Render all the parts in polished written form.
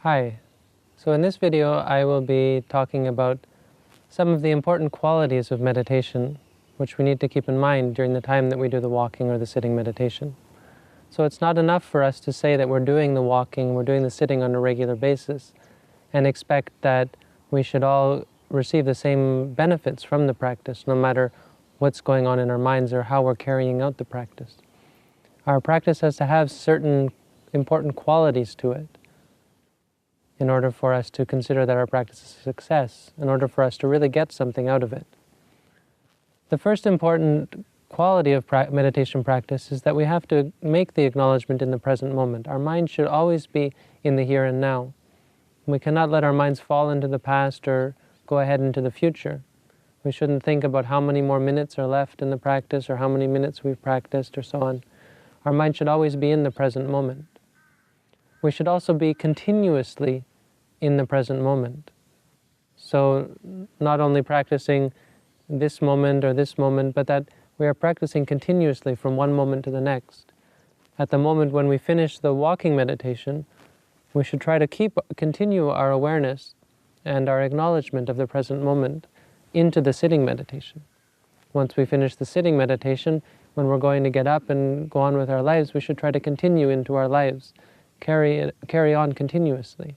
Hi. So in this video I will be talking about some of the important qualities of meditation which we need to keep in mind during the time that we do the walking or the sitting meditation. So it's not enough for us to say that we're doing the walking, we're doing the sitting on a regular basis and expect that we should all receive the same benefits from the practice no matter what's going on in our minds or how we're carrying out the practice. Our practice has to have certain important qualities to it in order for us to consider that our practice is a success, in order for us to really get something out of it. The first important quality of meditation practice is that we have to make the acknowledgement in the present moment. Our mind should always be in the here and now. We cannot let our minds fall into the past or go ahead into the future. We shouldn't think about how many more minutes are left in the practice or how many minutes we've practiced or so on. Our mind should always be in the present moment. We should also be continuously in the present moment. So not only practicing this moment or this moment, but that we are practicing continuously from one moment to the next. At the moment when we finish the walking meditation, we should try to continue our awareness and our acknowledgement of the present moment into the sitting meditation. Once we finish the sitting meditation, when we're going to get up and go on with our lives, we should try to continue into our lives, carry on continuously.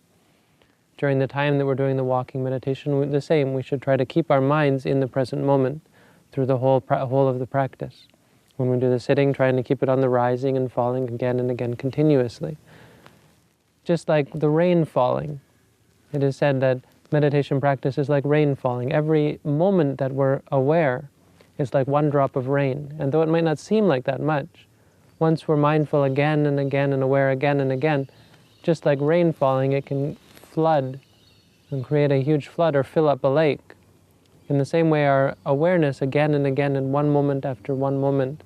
During the time that we're doing the walking meditation, the same, we should try to keep our minds in the present moment through the whole of the practice. When we do the sitting, trying to keep it on the rising and falling again and again continuously. Just like the rain falling. It is said that meditation practice is like rain falling. Every moment that we're aware is like one drop of rain. And though it might not seem like that much, once we're mindful again and again and aware again and again, just like rain falling, it can flood and create a huge flood or fill up a lake. In the same way, our awareness again and again in one moment after one moment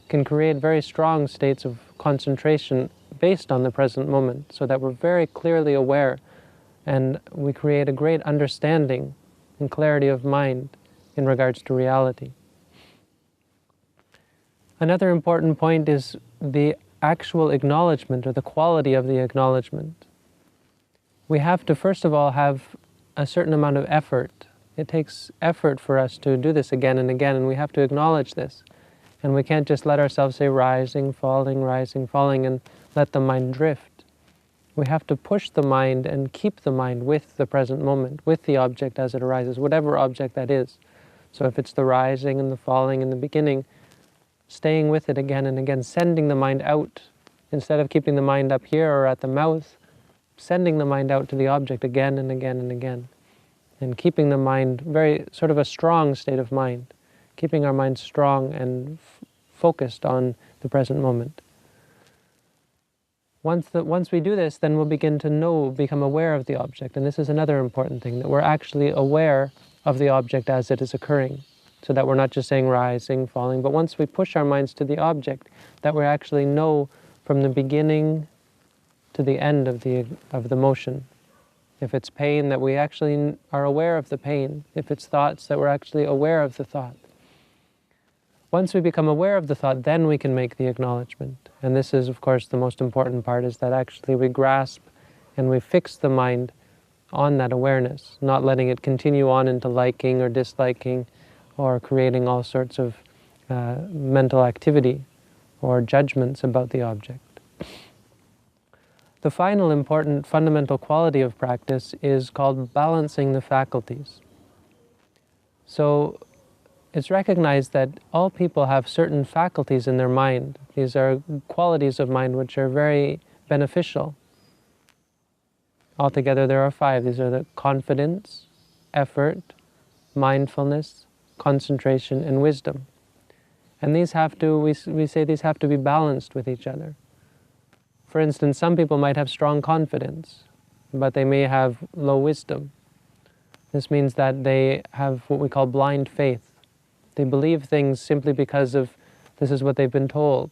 can create very strong states of concentration based on the present moment, so that we're very clearly aware and we create a great understanding and clarity of mind in regards to reality. Another important point is the actual acknowledgement, or the quality of the acknowledgement. We have to, first of all, have a certain amount of effort. It takes effort for us to do this again and again, and we have to acknowledge this. And we can't just let ourselves say rising, falling, and let the mind drift. We have to push the mind and keep the mind with the present moment, with the object as it arises, whatever object that is. So if it's the rising and the falling in the beginning, staying with it again and again, sending the mind out, instead of keeping the mind up here or at the mouth, sending the mind out to the object again and again and again, and keeping the mind very sort of a strong state of mind, keeping our mind strong and focused on the present moment. Once we do this, then we'll begin to become aware of the object. And this is another important thing, that we're actually aware of the object as it is occurring, so that we're not just saying rising, falling, but once we push our minds to the object, that we actually know from the beginning to the end of the motion. If it's pain, that we actually are aware of the pain. If it's thoughts, that we're actually aware of the thought. Once we become aware of the thought, then we can make the acknowledgement. And this is, of course, the most important part, is that actually we grasp and we fix the mind on that awareness, not letting it continue on into liking or disliking or creating all sorts of mental activity or judgments about the object. The final important fundamental quality of practice is called balancing the faculties. So it's recognized that all people have certain faculties in their mind. These are qualities of mind which are very beneficial. Altogether there are 5. These are the confidence, effort, mindfulness, concentration, and wisdom. And these have to, we say these have to be balanced with each other. For instance, some people might have strong confidence, but they may have low wisdom. This means that they have what we call blind faith. They believe things simply because of this is what they've been told,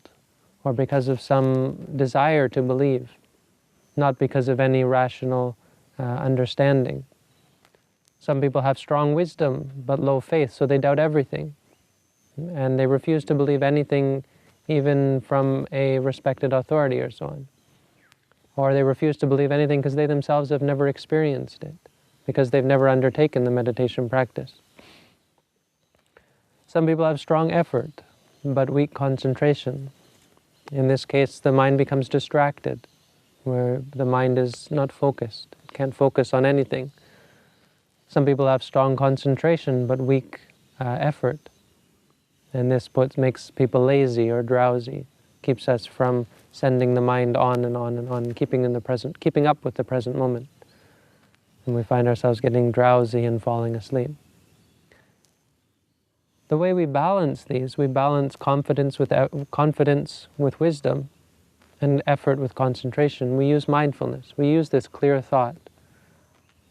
or because of some desire to believe, not because of any rational understanding. Some people have strong wisdom but low faith, so they doubt everything. And they refuse to believe anything, even from a respected authority or so on. Or they refuse to believe anything because they themselves have never experienced it, because they've never undertaken the meditation practice. Some people have strong effort, but weak concentration. In this case, the mind becomes distracted, where the mind is not focused. It can't focus on anything. Some people have strong concentration, but weak effort. And this makes people lazy or drowsy, keeps us from sending the mind on and on and on, keeping up with the present moment. And we find ourselves getting drowsy and falling asleep. The way we balance these, we balance confidence with wisdom, and effort with concentration. We use mindfulness. We use this clear thought.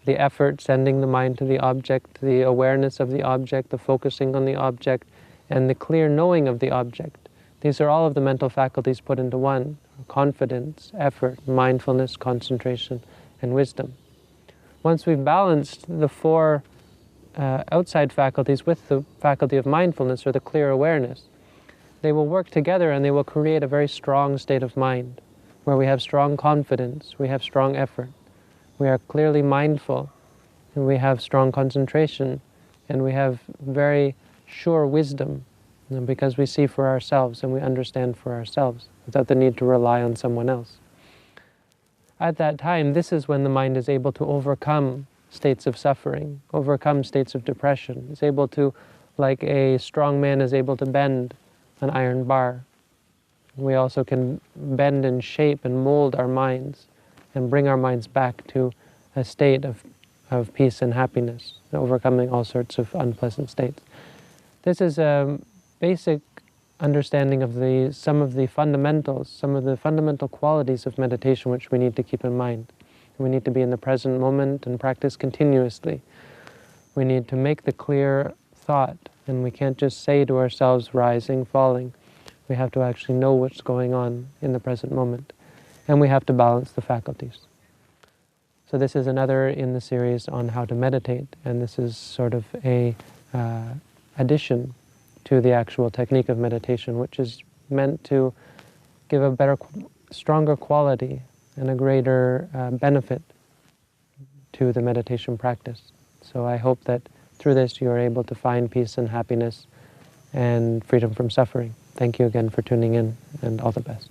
The effort, sending the mind to the object, the awareness of the object, the focusing on the object, and the clear knowing of the object. These are all of the mental faculties put into one: confidence, effort, mindfulness, concentration, and wisdom. Once we've balanced the four outside faculties with the faculty of mindfulness, or the clear awareness, they will work together and they will create a very strong state of mind, where we have strong confidence, we have strong effort, we are clearly mindful, and we have strong concentration, and we have very sure wisdom, because we see for ourselves and we understand for ourselves without the need to rely on someone else. At that time, this is when the mind is able to overcome states of suffering, overcome states of depression. It's able to, like a strong man is able to bend an iron bar. We also can bend and shape and mold our minds and bring our minds back to a state of peace and happiness, overcoming all sorts of unpleasant states. This is a basic understanding of some of the fundamentals, some of the fundamental qualities of meditation which we need to keep in mind. We need to be in the present moment and practice continuously. We need to make the clear thought, and we can't just say to ourselves, rising, falling. We have to actually know what's going on in the present moment. And we have to balance the faculties. So this is another in the series on how to meditate, and this is sort of a addition to the actual technique of meditation, which is meant to give a better, stronger quality and a greater benefit to the meditation practice. So I hope that through this you are able to find peace and happiness and freedom from suffering. Thank you again for tuning in, and all the best.